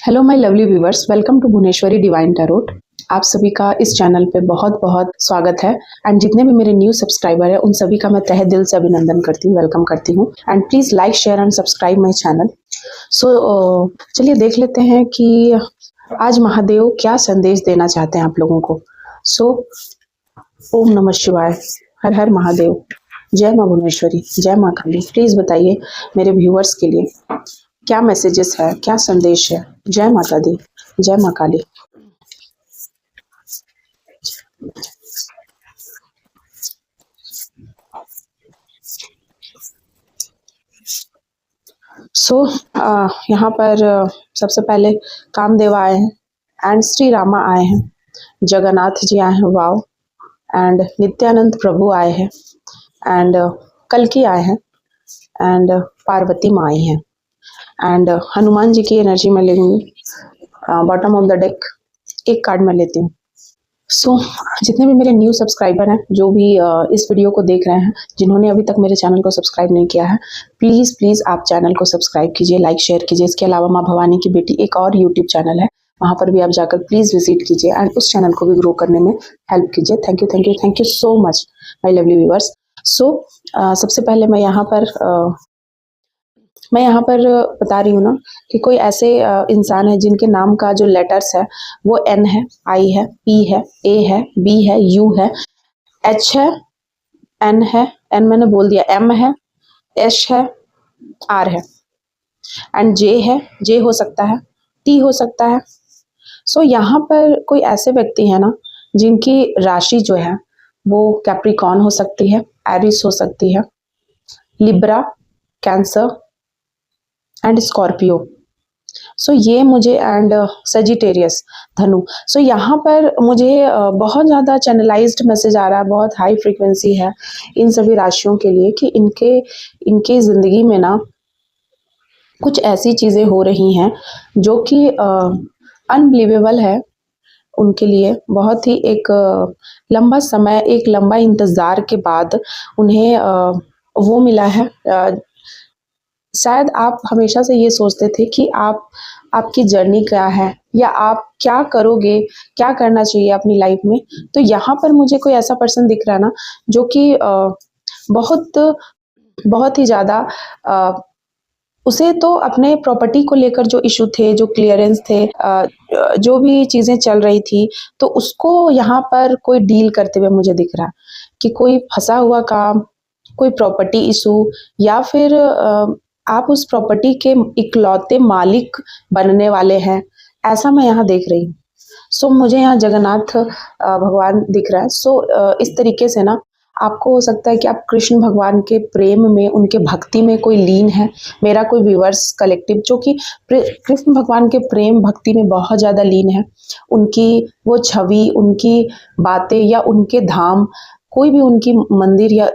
Hello my lovely viewers, welcome to Bhuvaneshwari divine tarot. आप सभी का इस चैनल पे बहुत बहुत स्वागत है। एंड जितने भी मेरे न्यू सब्सक्राइबर है उन सभी का मैं तहे दिल से अभिनंदन करती हूँ, वेलकम करती हूँ। And please like share and subscribe my channel. So चलिए देख लेते हैं कि आज महादेव क्या संदेश देना चाहते हैं आप लोगों को। सो ओम नमः शिवाय, हर हर महादेव, जय माँ भुवनेश्वरी, जय माँ काली। प्लीज़ बताइए मेरे व्यूवर्स के लिए क्या मैसेजेस है, क्या संदेश है। जय माता दी, जय माँ काली। सो यहाँ पर सबसे पहले कामदेव आए हैं एंड श्री रामा आए हैं, जगन्नाथ जी आए हैं, वाव। एंड नित्यानंद प्रभु आए हैं एंड कल्कि आए हैं एंड पार्वती माँ आई हैं एंड हनुमान जी की एनर्जी में लेंगी। बॉटम ऑफ द डेक एक कार्ड में लेती हूँ। सो जितने भी मेरे न्यू सब्सक्राइबर हैं, जो भी इस वीडियो को देख रहे हैं, जिन्होंने अभी तक मेरे चैनल को सब्सक्राइब नहीं किया है, प्लीज़ प्लीज़ आप चैनल को सब्सक्राइब कीजिए, लाइक शेयर कीजिए। इसके अलावा माँ भवानी की बेटी एक और यूट्यूब चैनल है, वहाँ पर भी आप जाकर प्लीज़ विजिट कीजिए एंड उस चैनल को भी ग्रो करने में हेल्प कीजिए। Thank you, thank you, thank you so much my lovely viewers. So सबसे पहले मैं यहाँ पर बता रही हूँ ना कि कोई ऐसे इंसान है जिनके नाम का जो लेटर्स है वो एन है, आई है, पी है, ए है, बी है, यू है, एच है, एन है, एन मैंने बोल दिया, एम है, एच है, आर है एंड जे है, जे हो सकता है, टी हो सकता है। सो यहाँ पर कोई ऐसे व्यक्ति है ना जिनकी राशि जो है वो कैप्रिकॉन हो सकती है, एरिस हो सकती है, लिब्रा, कैंसर एंड स्कॉर्पियो। सो ये मुझे एंड सजिटेरियस, धनु। सो यहाँ पर मुझे बहुत ज़्यादा चैनलाइज्ड मैसेज आ रहा है, बहुत हाई फ्रीक्वेंसी है इन सभी राशियों के लिए कि इनके ज़िंदगी में ना कुछ ऐसी चीज़ें हो रही हैं जो कि अनबिलीवेबल है उनके लिए। बहुत ही एक लंबा समय, एक लंबा इंतज़ार के बाद उन्हें वो मिला है। शायद आप हमेशा से ये सोचते थे कि आपकी जर्नी क्या है या आप क्या करोगे, क्या करना चाहिए अपनी लाइफ में। तो यहाँ पर मुझे कोई ऐसा पर्सन दिख रहा है ना जो कि बहुत बहुत ही ज़्यादा उसे तो अपने प्रॉपर्टी को लेकर जो इशू थे, जो क्लियरेंस थे, जो भी चीज़ें चल रही थी, तो उसको यहाँ पर कोई डील करते हुए मुझे दिख रहा है कि कोई फंसा हुआ काम, कोई प्रॉपर्टी इशू, या फिर आप उस प्रॉपर्टी के इकलौते मालिक बनने वाले हैं, ऐसा मैं यहाँ देख रही हूँ। सो मुझे यहाँ जगन्नाथ भगवान दिख रहा है। सो इस तरीके से ना आपको हो सकता है कि आप कृष्ण भगवान के प्रेम में, उनके भक्ति में कोई लीन है। मेरा कोई व्यूअर्स कलेक्टिव जो कि कृष्ण भगवान के प्रेम भक्ति में बहुत ज़्यादा लीन है, उनकी वो छवि, उनकी बातें या उनके धाम, कोई भी उनकी मंदिर या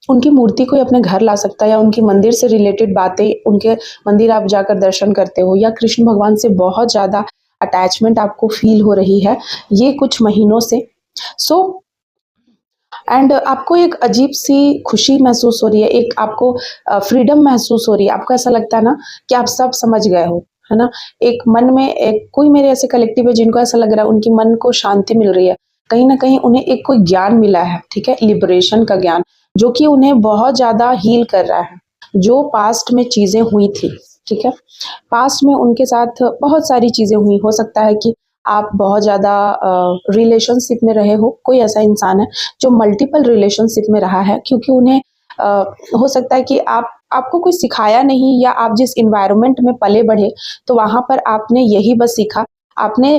उनकी मूर्ति कोई अपने घर ला सकता है, या उनकी मंदिर से रिलेटेड बातें, उनके मंदिर आप जाकर दर्शन करते हो, या कृष्ण भगवान से बहुत ज़्यादा अटैचमेंट आपको फील हो रही है ये कुछ महीनों से। सो एंड आपको एक अजीब सी खुशी महसूस हो रही है, एक आपको फ्रीडम महसूस हो रही है। आपको ऐसा लगता है ना कि आप सब समझ गए हो, है ना। एक मन में एक कोई मेरे ऐसे कलेक्टिव है जिनको ऐसा लग रहा है उनकी मन को शांति मिल रही है, कहीं ना कहीं उन्हें एक कोई ज्ञान मिला है, ठीक है, लिबरेशन का ज्ञान, जो कि उन्हें बहुत ज्यादा हील कर रहा है। जो पास्ट में चीजें हुई थी, ठीक है, पास्ट में उनके साथ बहुत सारी चीजें हुई। हो सकता है कि आप बहुत ज़्यादा रिलेशनशिप में रहे हो, कोई ऐसा इंसान है जो मल्टीपल रिलेशनशिप में रहा है, क्योंकि उन्हें हो सकता है कि आपको कोई सिखाया नहीं, या आप जिस इन्वायरमेंट में पले बढ़े तो वहाँ पर आपने यही बस सीखा। आपने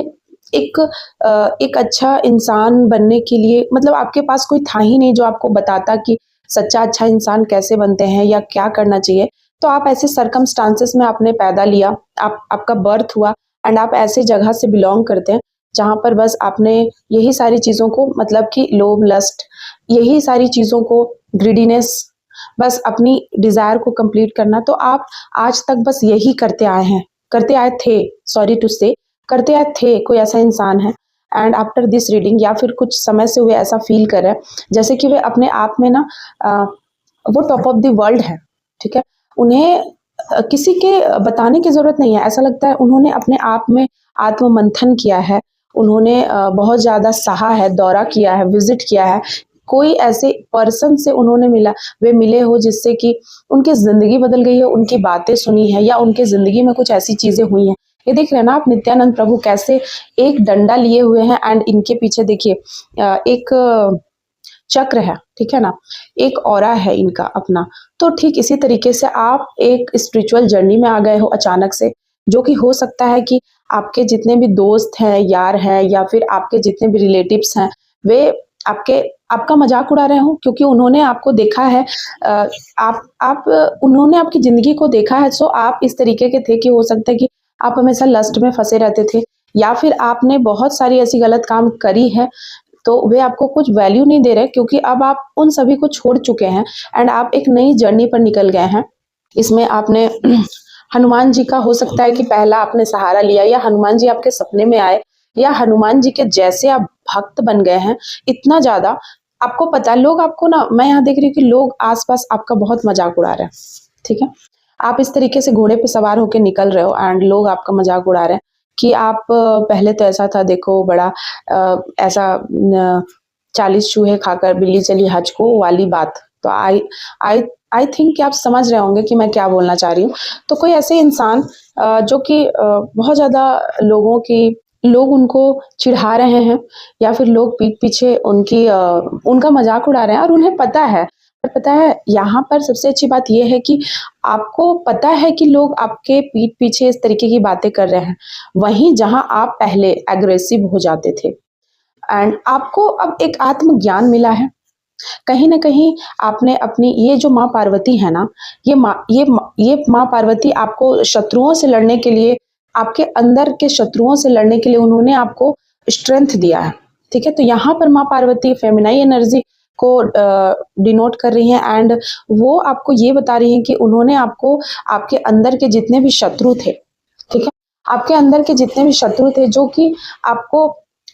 एक अच्छा इंसान बनने के लिए, मतलब आपके पास कोई था ही नहीं जो आपको बताता कि सच्चा अच्छा इंसान कैसे बनते हैं या क्या करना चाहिए। तो आप ऐसे सर्कमस्टांसेस में आपने पैदा लिया, आपका बर्थ हुआ एंड आप ऐसे जगह से बिलोंग करते हैं जहाँ पर बस आपने यही सारी चीज़ों को, मतलब कि लोभ, लस्ट, यही सारी चीज़ों को, ग्रीडीनेस, बस अपनी डिज़ायर को कंप्लीट करना। तो आप आज तक बस यही करते आए थे, सॉरी टू से, करते आए थे। कोई ऐसा इंसान है एंड आफ्टर दिस रीडिंग या फिर कुछ समय से वे ऐसा फील कर रहे हैं जैसे कि वे अपने आप में ना वो टॉप ऑफ द वर्ल्ड है, ठीक है। उन्हें किसी के बताने की ज़रूरत नहीं है। ऐसा लगता है उन्होंने अपने आप में आत्म-मंथन किया है, उन्होंने बहुत ज़्यादा सहा है, दौरा किया है, विज़िट किया है। कोई ऐसे पर्सन से उन्होंने मिले हो जिससे कि उनकी ज़िंदगी बदल गई हो, उनकी बातें सुनी हैं या उनकी ज़िंदगी में कुछ ऐसी चीज़ें हुई हैं। ये देख रहे हैं ना आप नित्यानंद प्रभु कैसे एक डंडा लिए हुए हैं एंड इनके पीछे देखिए एक चक्र है, ठीक है ना? एक ऑरा है इनका अपना। तो ठीक इसी तरीके से आप एक स्पिरिचुअल जर्नी में आ गए हो अचानक से, जो कि हो सकता है कि आपके जितने भी दोस्त हैं, यार हैं या फिर आपके जितने भी रिलेटिव्स हैं, वे आपके आपका मज़ाक उड़ा रहे हों क्योंकि उन्होंने आपको देखा है आप उन्होंने आपकी ज़िंदगी को देखा है, सो आप इस तरीके के थे कि हो सकता है कि आप हमेशा लस्ट में फँसे रहते थे या फिर आपने बहुत सारी ऐसी गलत काम करी है तो वे आपको कुछ वैल्यू नहीं दे रहे क्योंकि अब आप उन सभी को छोड़ चुके हैं एंड आप एक नई जर्नी पर निकल गए हैं। इसमें आपने हनुमान जी का हो सकता है कि पहला आपने सहारा लिया या हनुमान जी आपके सपने में आए या हनुमान जी के जैसे आप भक्त बन गए हैं इतना ज़्यादा आपको पता है लोग आपको ना मैं यहाँ देख रही हूँ कि लोग आस-पास आपका बहुत मज़ाक उड़ा रहे हैं, ठीक है? आप इस तरीके से घोड़े पे सवार होके निकल रहे हो एंड लोग आपका मज़ाक उड़ा रहे हैं कि आप पहले तो ऐसा था देखो बड़ा ऐसा 40 चूहे खाकर बिल्ली चली हज को वाली बात। तो आई आई थिंक कि आप समझ रहे होंगे कि मैं क्या बोलना चाह रही हूँ। तो कोई ऐसे इंसान जो कि बहुत ज़्यादा लोग उनको चिढ़ा रहे हैं या फिर लोग पीठ पीछे उनका मज़ाक उड़ा रहे हैं और उन्हें पता है। पर पता है यहाँ पर सबसे अच्छी बात ये है कि आपको पता है कि लोग आपके पीठ पीछे इस तरीके की बातें कर रहे हैं। वहीं जहाँ आप पहले एग्रेसिव हो जाते थे एंड आपको अब एक आत्मज्ञान मिला है। कहीं न कहीं आपने अपनी ये जो माँ पार्वती है ना, ये माँ पार्वती आपको शत्रुओं से लड़ने के लिए आपके अंदर के शत्रुओं से लड़ने के लिए उन्होंने आपको स्ट्रेंथ दिया है, ठीक है? तो यहाँ पर माँ पार्वती फेमिनाइन एनर्जी को डिनोट कर रही हैं एंड वो आपको ये बता रही हैं कि उन्होंने आपको आपके अंदर के जितने भी शत्रु थे, ठीक है? आपके अंदर के जितने भी शत्रु थे जो कि आपको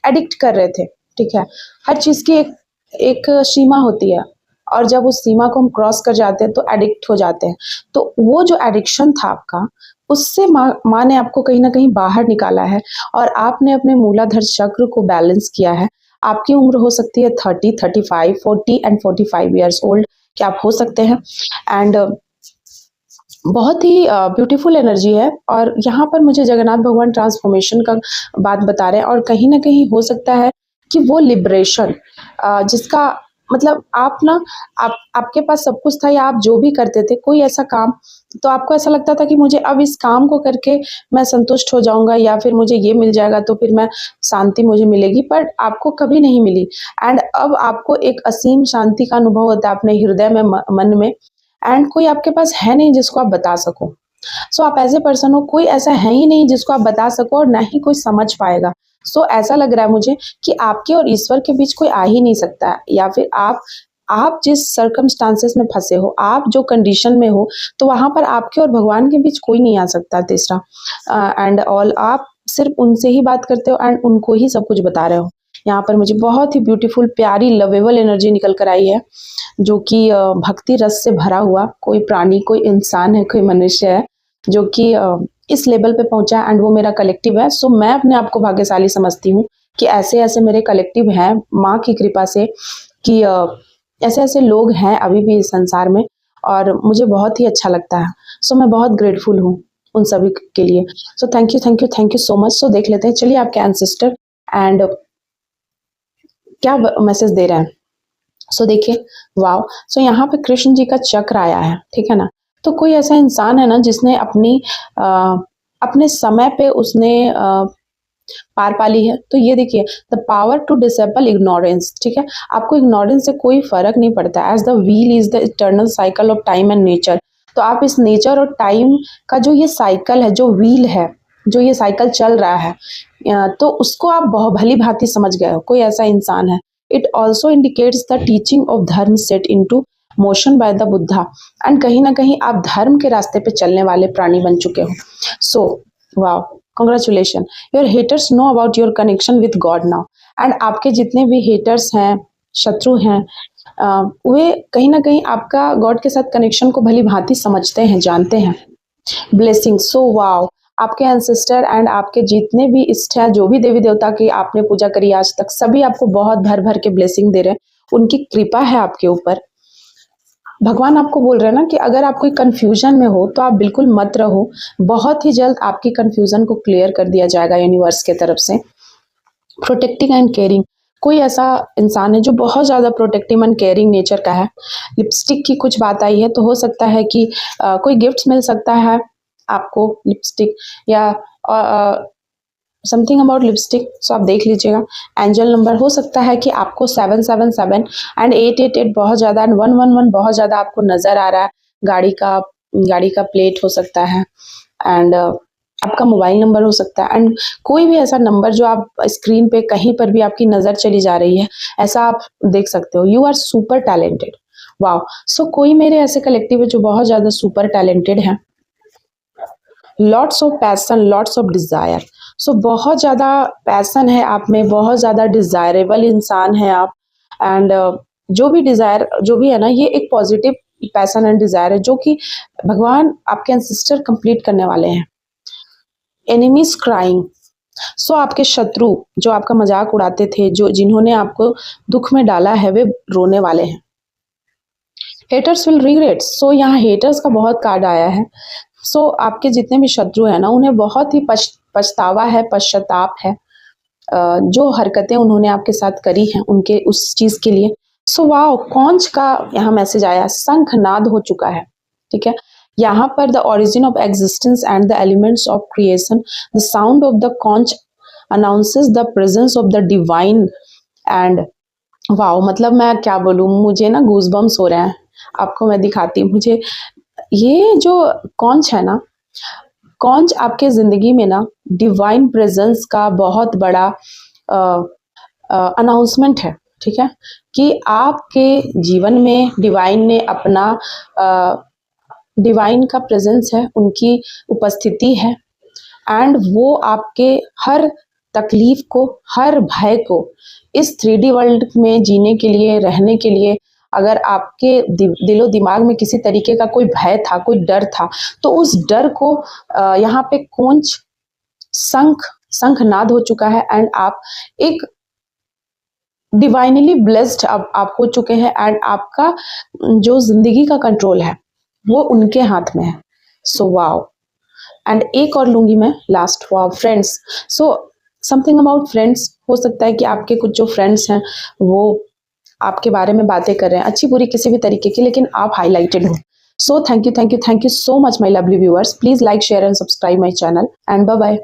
एडिक्ट कर रहे थे, ठीक है? हर चीज़ की एक एक सीमा होती है और जब उस सीमा को हम क्रॉस कर जाते हैं तो एडिक्ट हो जाते हैं। तो वो जो एडिक्शन था आपका, उससे माँ ने आपको कहीं न कहीं बाहर निकाला है और आपने अपने मूलाधार चक्र को बैलेंस किया है। आपकी उम्र हो सकती है 30, 35, 40 एंड 45 इयर्स ओल्ड कि आप हो सकते हैं एंड बहुत ही ब्यूटीफुल एनर्जी है और यहाँ पर मुझे जगन्नाथ भगवान ट्रांसफॉर्मेशन का बात बता रहे हैं और कहीं न कहीं हो सकता है कि वो लिबरेशन जिसका मतलब आप ना आपके पास सब कुछ था या आप जो भी करते थे कोई ऐसा काम तो आपको ऐसा लगता था कि मुझे अब इस काम को करके मैं संतुष्ट हो जाऊँगा या फिर मुझे ये मिल जाएगा तो फिर मैं शांति मुझे मिलेगी, पर आपको कभी नहीं मिली एंड अब आपको एक असीम शांति का अनुभव होता है अपने हृदय में मन में एंड कोई आपके पास है नहीं जिसको आप बता सको। सो आप ऐसे पर्सन हो कोई ऐसा है ही नहीं जिसको आप बता सको और ना ही कोई समझ पाएगा। सो ऐसा लग रहा है मुझे कि आपके और ईश्वर के बीच कोई आ ही नहीं सकता या फिर आप जिस सर्कमस्टांसेस में फंसे हो, आप जो कंडीशन में हो, तो वहाँ पर आपके और भगवान के बीच कोई नहीं आ सकता तीसरा एंड ऑल आप सिर्फ उनसे ही बात करते हो एंड उनको ही सब कुछ बता रहे हो। यहाँ पर मुझे बहुत ही ब्यूटीफुल प्यारी लवेबल एनर्जी निकल कर आई है जो कि भक्ति रस से भरा हुआ कोई प्राणी, कोई इंसान है, कोई मनुष्य है जो कि इस लेवल पे पहुंचा है एंड वो मेरा कलेक्टिव है। सो मैं अपने आप को भाग्यशाली समझती हूँ कि ऐसे-ऐसे मेरे कलेक्टिव हैं माँ की कृपा से कि ऐसे-ऐसे लोग हैं अभी भी इस संसार में और मुझे बहुत ही अच्छा लगता है। सो मैं बहुत ग्रेटफुल हूँ उन सभी के लिए। So thank you so much. So देख लेते हैं चलिए आपके एंसेस्टर एंड क्या मैसेज दे रहे हैं। सो देखिए वाओ, सो यहाँ पे कृष्ण जी का चक्र आया है, ठीक है ना? तो कोई ऐसा इंसान है ना जिसने अपने समय पे उसने पार पा ली है। तो ये देखिए the power to disable ignorance, ठीक है? आपको इग्नोरेंस से कोई फर्क नहीं पड़ता as the wheel is the eternal cycle of time and nature. तो आप इस नेचर और टाइम का जो ये साइकिल है, जो व्हील है, जो ये साइकिल चल रहा है तो उसको आप बहुत भली भांति समझ गए हो, कोई ऐसा इंसान है। It also indicates the teaching of dharma set into motion by the Buddha and कहीं ना कहीं आप धर्म के रास्ते पे चलने वाले प्राणी बन चुके हो। So wow, congratulation, your haters know about your connection with God now and आपके जितने भी हेटर्स हैं, शत्रु हैं, वे कहीं ना कहीं आपका गॉड के साथ कनेक्शन को भली भांति समझते हैं, जानते हैं। ब्लेसिंग। सो वाओ, आपके एंसेस्टर एंड आपके जितने भी इष्ट हैं, जो भी देवी देवता की आपने पूजा करी आज तक, सभी आपको बहुत भर भर के ब्लेसिंग दे रहे हैं। उनकी कृपा है आपके ऊपर। भगवान आपको बोल रहे हैं ना कि अगर आप कोई कंफ्यूजन में हो तो आप बिल्कुल मत रहो। बहुत ही जल्द आपकी कंफ्यूजन को क्लियर कर दिया जाएगा यूनिवर्स के तरफ से। प्रोटेक्टिंग एंड केयरिंग, कोई ऐसा इंसान है जो बहुत ज़्यादा प्रोटेक्टिव एंड केयरिंग नेचर का है। लिपस्टिक की कुछ बात आई है तो हो सकता है कि कोई गिफ्ट मिल सकता है आपको लिपस्टिक, या समथिंग अबाउट लिपस्टिक, सो आप देख लीजिएगा। एंजल नंबर हो सकता है कि आपको 777 एंड 888 बहुत ज़्यादा एंड 111 बहुत ज़्यादा आपको नज़र आ रहा है। गाड़ी का प्लेट हो सकता है एंड आपका मोबाइल नंबर हो सकता है एंड कोई भी ऐसा नंबर जो आप स्क्रीन पे कहीं पर भी आपकी नज़र चली जा रही है, ऐसा आप देख सकते हो। You are super talented. Wow, so कोई मेरे ऐसे कलेक्टिव है जो बहुत ज़्यादा सुपर टैलेंटेड है। Lots of passion, lots of desire. So बहुत ज़्यादा पैसन है आप में, बहुत ज़्यादा डिज़ायरेबल इंसान है आप एंड जो भी डिज़ायर जो भी है ना, ये एक पॉजिटिव पैसन एंड डिज़ायर है जो कि भगवान आपके एंसेस्टर कंप्लीट करने वाले हैं। एनिमीज क्राइंग, सो आपके शत्रु जो आपका मजाक उड़ाते थे, जो जिन्होंने आपको दुख में डाला है, वे रोने वाले हैं। हेटर्स विल रिग्रेट, सो यहाँ हेटर्स का बहुत कार्ड आया है। सो आपके जितने भी शत्रु हैं ना, उन्हें बहुत ही पछतावा है, पश्चाताप है जो हरकतें उन्होंने आपके साथ करी हैं उनके उस चीज के लिए। सो वाओ, कॉन्च का यहाँ मैसेज आया, शंखनाद हो चुका है। ठीक है, यहाँ पर the origin of existence and the elements of creation, the sound of the conch announces the presence of the divine and wow, मतलब मैं क्या बोलूँ, मुझे ना गूज़बम्स हो रहे हैं। आपको मैं दिखाती हूँ। मुझे ये जो कॉन्च है ना, कॉन्च आपके ज़िंदगी में ना डिवाइन प्रेजेंस का बहुत बड़ा अनाउंसमेंट है। ठीक है, कि आपके जीवन में डिवाइन ने अपना डिवाइन का प्रेजेंस है, उनकी उपस्थिति है एंड वो आपके हर तकलीफ को, हर भय को, इस 3D वर्ल्ड में जीने के लिए, रहने के लिए, अगर आपके दिलो दिमाग में किसी तरीके का कोई भय था, कोई डर था, तो उस डर को यहाँ पे कॉन्च शंखनाद हो चुका है एंड आप एक डिवाइनली ब्लेस्ड आप हो चुके हैं एंड आपका जो जिंदगी का कंट्रोल है वो उनके हाथ में है। सो वाओ, एंड एक और लूंगी मैं last, wow friends. So something about friends, हो सकता है कि आपके कुछ जो फ्रेंड्स हैं वो आपके बारे में बातें कर रहे हैं, अच्छी बुरी किसी भी तरीके की, लेकिन आप हाईलाइटेड हो। So thank you so much my lovely viewers. Please like, share and subscribe my channel and bye bye.